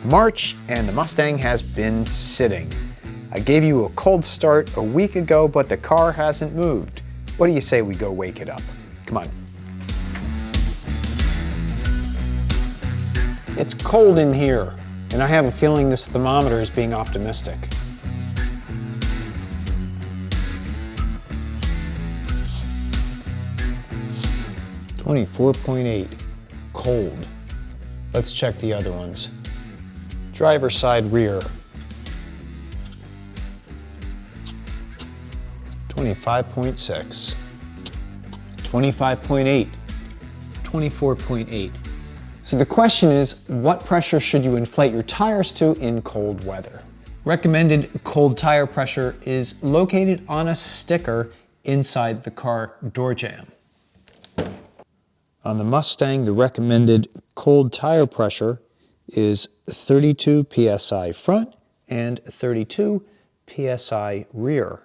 March and the Mustang has been sitting. I gave you a cold start a week ago, but the car hasn't moved. What do you say we go wake it up? Come on. It's cold in here, and I have a feeling this thermometer is being optimistic. .8, cold. Let's check the other ones. Driver side rear. 25.6. 25.8. 24.8. So the question is, what pressure should you inflate your tires to in cold weather? Recommended cold tire pressure is located on a sticker inside the car door jamb. On the Mustang, the recommended cold tire pressure is 32 psi front and 32 psi rear.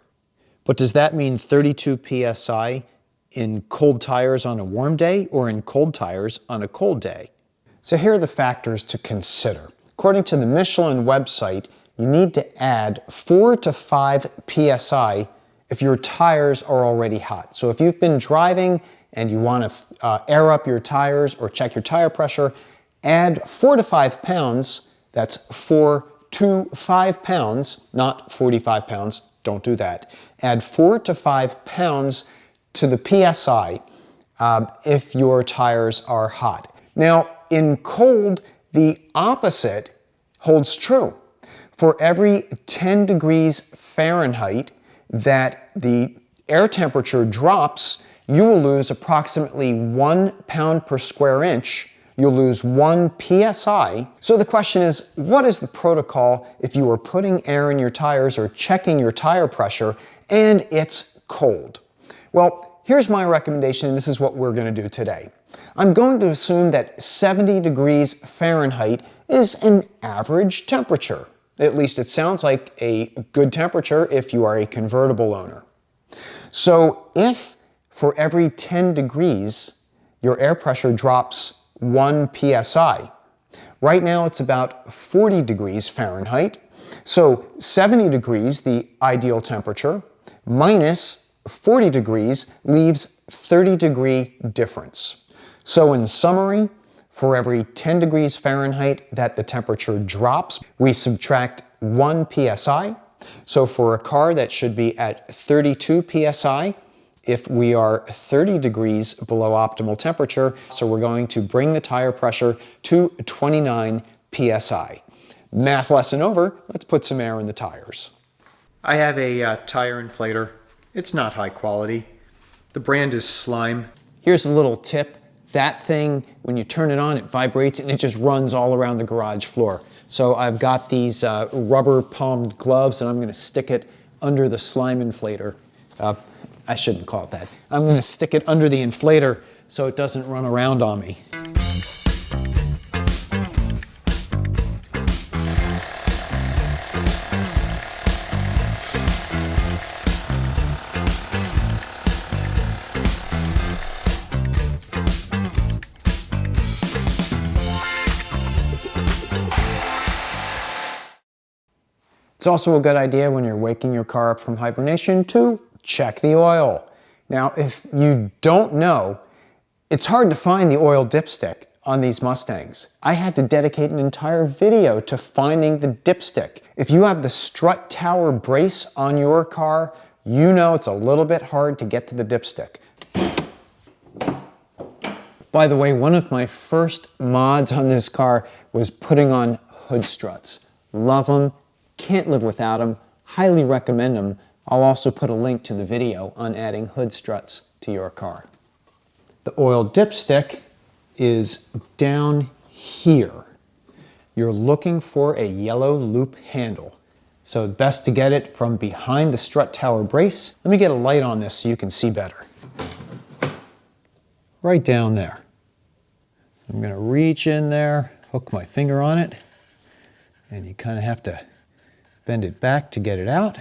But does that mean 32 psi in cold tires on a warm day or in cold tires on a cold day? So here are the factors to consider. According to the Michelin website, you need to add 4 to 5 psi if your tires are already hot. So if you've been driving and you want to air up your tires or check your tire pressure, add 4 to 5 pounds, that's 4 to 5 pounds, not 45 pounds, don't do that. Add 4 to 5 pounds to the PSI if your tires are hot. Now, in cold, the opposite holds true. For every 10 degrees Fahrenheit that the air temperature drops, you will lose approximately 1 pound per square inch. You'll lose 1 psi. So the question is, what is the protocol if you are putting air in your tires or checking your tire pressure and it's cold? Well, here's my recommendation, and this is what we're going to do today. I'm going to assume that 70 degrees Fahrenheit is an average temperature. At least it sounds like a good temperature if you are a convertible owner. So if for every 10 degrees your air pressure drops 1 psi, right now it's about 40 degrees Fahrenheit. So 70 degrees, the ideal temperature, minus 40 degrees leaves 30 degree difference. So in summary, for every 10 degrees Fahrenheit that the temperature drops, we subtract 1 psi. So for a car that should be at 32 psi, if we are 30 degrees below optimal temperature, so we're going to bring the tire pressure to 29 psi. Math lesson over, let's put some air in the tires. I have a tire inflator. It's not high quality. The brand is Slime. Here's a little tip. That thing, when you turn it on, it vibrates and it just runs all around the garage floor. So I've got these rubber palmed gloves and I'm going to stick it under the Slime inflator. I shouldn't call it that. I'm going to stick it under the inflator so it doesn't run around on me. It's also a good idea when you're waking your car up from hibernation to check the oil. Now, if you don't know, it's hard to find the oil dipstick on these Mustangs. I had to dedicate an entire video to finding the dipstick. If you have the strut tower brace on your car, you know it's a little bit hard to get to the dipstick. By the way, one of my first mods on this car was putting on hood struts. Love them. Can't live without them. Highly recommend them. I'll also put a link to the video on adding hood struts to your car. The oil dipstick is down here. You're looking for a yellow loop handle. So best to get it from behind the strut tower brace. Let me get a light on this so you can see better. Right down there. So I'm going to reach in there, hook my finger on it, and you kind of have to bend it back to get it out.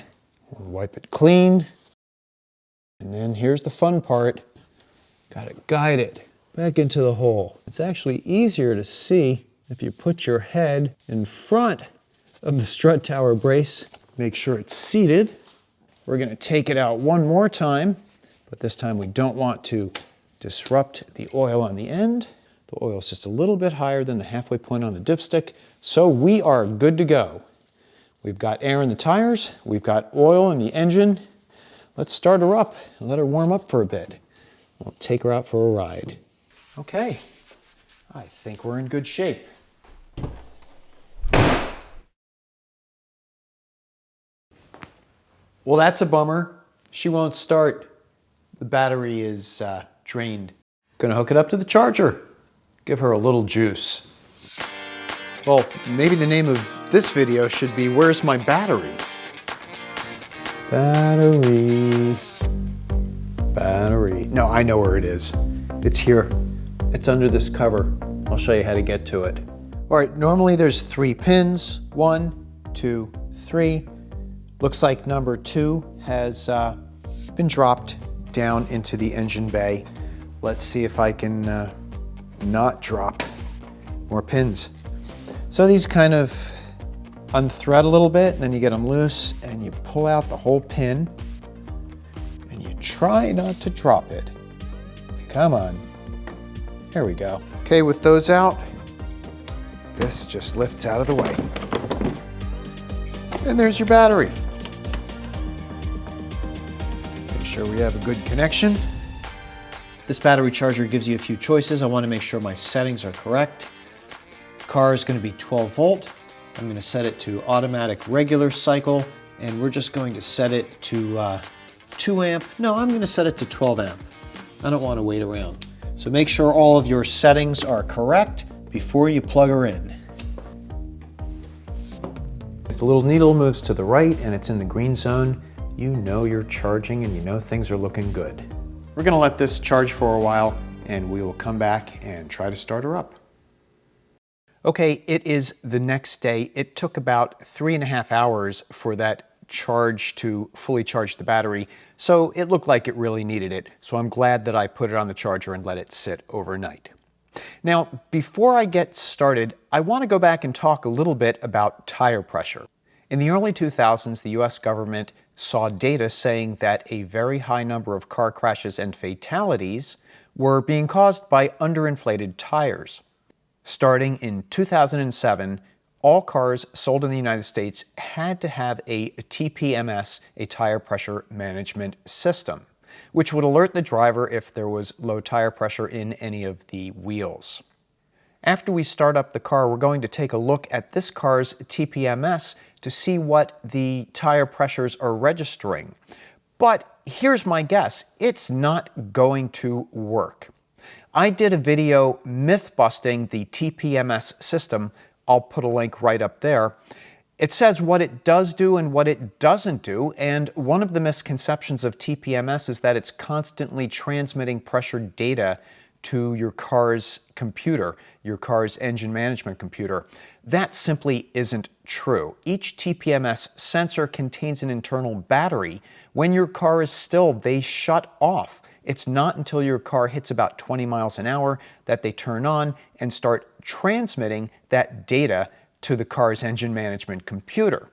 Wipe it clean. And then here's the fun part. Got to guide it back into the hole. It's actually easier to see if you put your head in front of the strut tower brace, make sure it's seated. We're going to take it out one more time, but this time we don't want to disrupt the oil on the end. The oil is just a little bit higher than the halfway point on the dipstick, so we are good to go. We've got air in the tires, we've got oil in the engine. Let's start her up and let her warm up for a bit. We'll take her out for a ride. Okay, I think we're in good shape. Well, that's a bummer. She won't start. The battery is drained. Gonna hook it up to the charger. Give her a little juice. Well, maybe the name of this video should be, Where's My Battery? Battery. Battery. No, I know where it is. It's here. It's under this cover. I'll show you how to get to it. All right, normally there's 3 pins. 1, 2, 3. Looks like number 2 has been dropped down into the engine bay. Let's see if I can not drop more pins. So these kind of unthread a little bit, and then you get them loose, and you pull out the whole pin, and you try not to drop it. Come on. There we go. Okay, with those out, this just lifts out of the way. And there's your battery. Make sure we have a good connection. This battery charger gives you a few choices. I want to make sure my settings are correct. Car is going to be 12 volt. I'm going to set it to automatic regular cycle, and we're just going to set it to 2 amp. No, I'm going to set it to 12 amp. I don't want to wait around. So make sure all of your settings are correct before you plug her in. If the little needle moves to the right and it's in the green zone, you know you're charging and you know things are looking good. We're going to let this charge for a while, and we will come back and try to start her up. Okay, it is the next day. It took about 3.5 hours for that charge to fully charge the battery, so it looked like it really needed it. So I'm glad that I put it on the charger and let it sit overnight. Now, before I get started, I want to go back and talk a little bit about tire pressure. In the early 2000s, the US government saw data saying that a very high number of car crashes and fatalities were being caused by underinflated tires. Starting in 2007, all cars sold in the United States had to have a TPMS, a tire pressure management system, which would alert the driver if there was low tire pressure in any of the wheels. After we start up the car, we're going to take a look at this car's TPMS to see what the tire pressures are registering. But here's my guess, it's not going to work. I did a video myth-busting the TPMS system. I'll put a link right up there. It says what it does do and what it doesn't do, and one of the misconceptions of TPMS is that it's constantly transmitting pressure data to your car's computer, your car's engine management computer. That simply isn't true. Each TPMS sensor contains an internal battery. When your car is still, they shut off. It's not until your car hits about 20 miles an hour that they turn on and start transmitting that data to the car's engine management computer.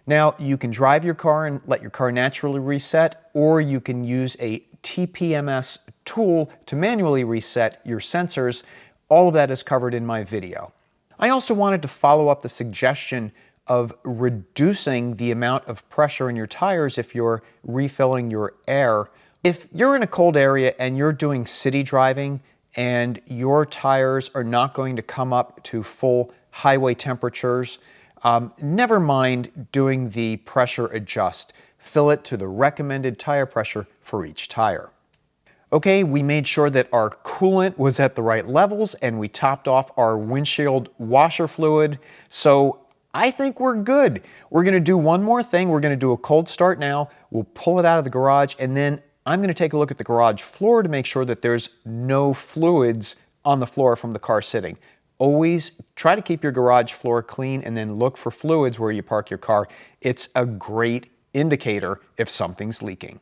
Now, you can drive your car and let your car naturally reset, or you can use a TPMS tool to manually reset your sensors. All of that is covered in my video. I also wanted to follow up the suggestion of reducing the amount of pressure in your tires if you're refilling your air. If you're in a cold area and you're doing city driving and your tires are not going to come up to full highway temperatures, never mind doing the pressure adjust. Fill it to the recommended tire pressure for each tire. Okay, we made sure that our coolant was at the right levels and we topped off our windshield washer fluid. So I think we're good. We're gonna do one more thing. We're gonna do a cold start now. We'll pull it out of the garage, and then I'm going to take a look at the garage floor to make sure that there's no fluids on the floor from the car sitting. Always try to keep your garage floor clean and then look for fluids where you park your car. It's a great indicator if something's leaking.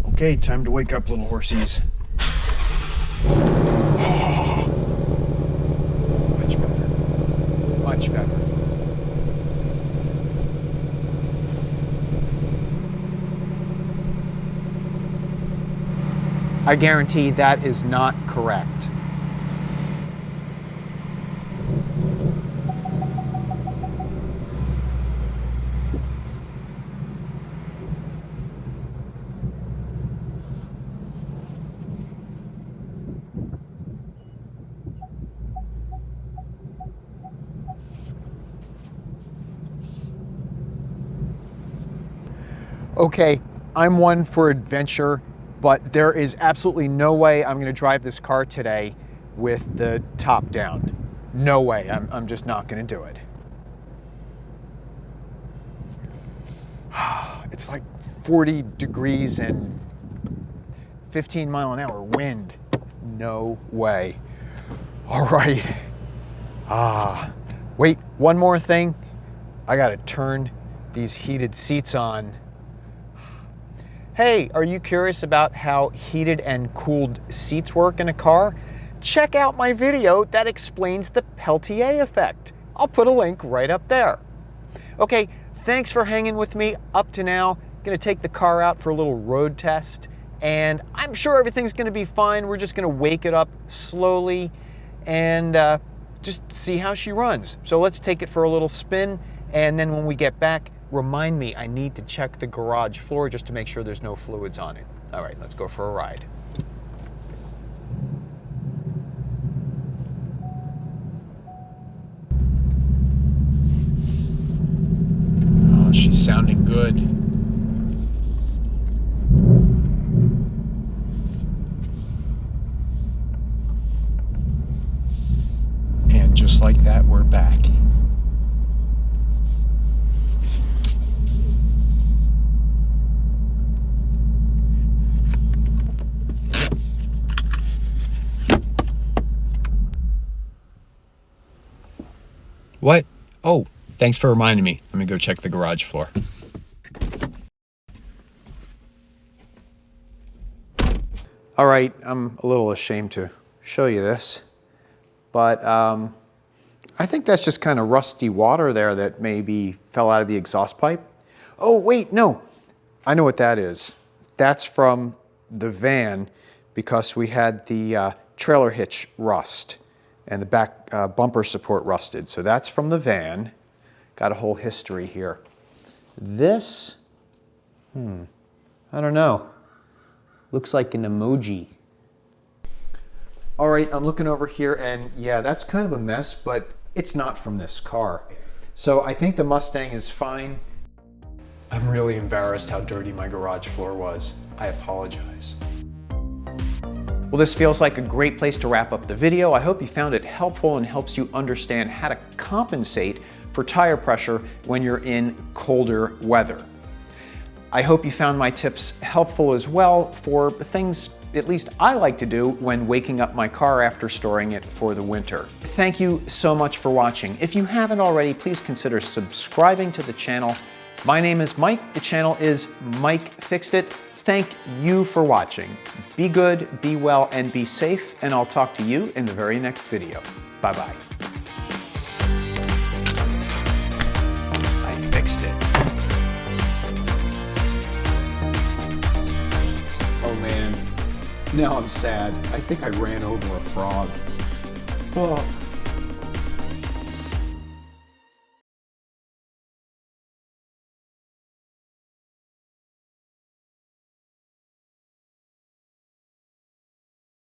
Okay, time to wake up, little horsies. Much better. Much better. I guarantee that is not correct. Okay, I'm one for adventure, but there is absolutely no way I'm going to drive this car today with the top down. No way. I'm just not going to do it. It's like 40 degrees and 15-mile-an-hour wind. No way. All right. Wait, one more thing. I got to turn these heated seats on. Hey, are you curious about how heated and cooled seats work in a car? Check out my video that explains the Peltier effect. I'll put a link right up there. Okay, thanks for hanging with me up to now. Gonna take the car out for a little road test, and I'm sure everything's gonna be fine. We're just gonna wake it up slowly and just see how she runs. So let's take it for a little spin, and then when we get back, remind me, I need to check the garage floor just to make sure there's no fluids on it. All right, let's go for a ride. Oh, she's sounding good. And just like that, we're back. What? Oh, thanks for reminding me. Let me go check the garage floor. All right, I'm a little ashamed to show you this, but I think that's just kind of rusty water there that maybe fell out of the exhaust pipe. Oh, wait, no. I know what that is. That's from the van because we had the trailer hitch rust and the back bumper support rusted. So that's from the van. Got a whole history here. This, I don't know. Looks like an emoji. All right, I'm looking over here and yeah, that's kind of a mess, but it's not from this car. So I think the Mustang is fine. I'm really embarrassed how dirty my garage floor was. I apologize. Well, this feels like a great place to wrap up the video. I hope you found it helpful and helps you understand how to compensate for tire pressure when you're in colder weather. I hope you found my tips helpful as well for things at least I like to do when waking up my car after storing it for the winter. Thank you so much for watching. If you haven't already, please consider subscribing to the channel. My name is Mike. The channel is Mike Fyxdt. Thank you for watching. Be good, be well, and be safe, and I'll talk to you in the very next video. Bye-bye. I fixed it. Oh man, now I'm sad. I think I ran over a frog. Oh.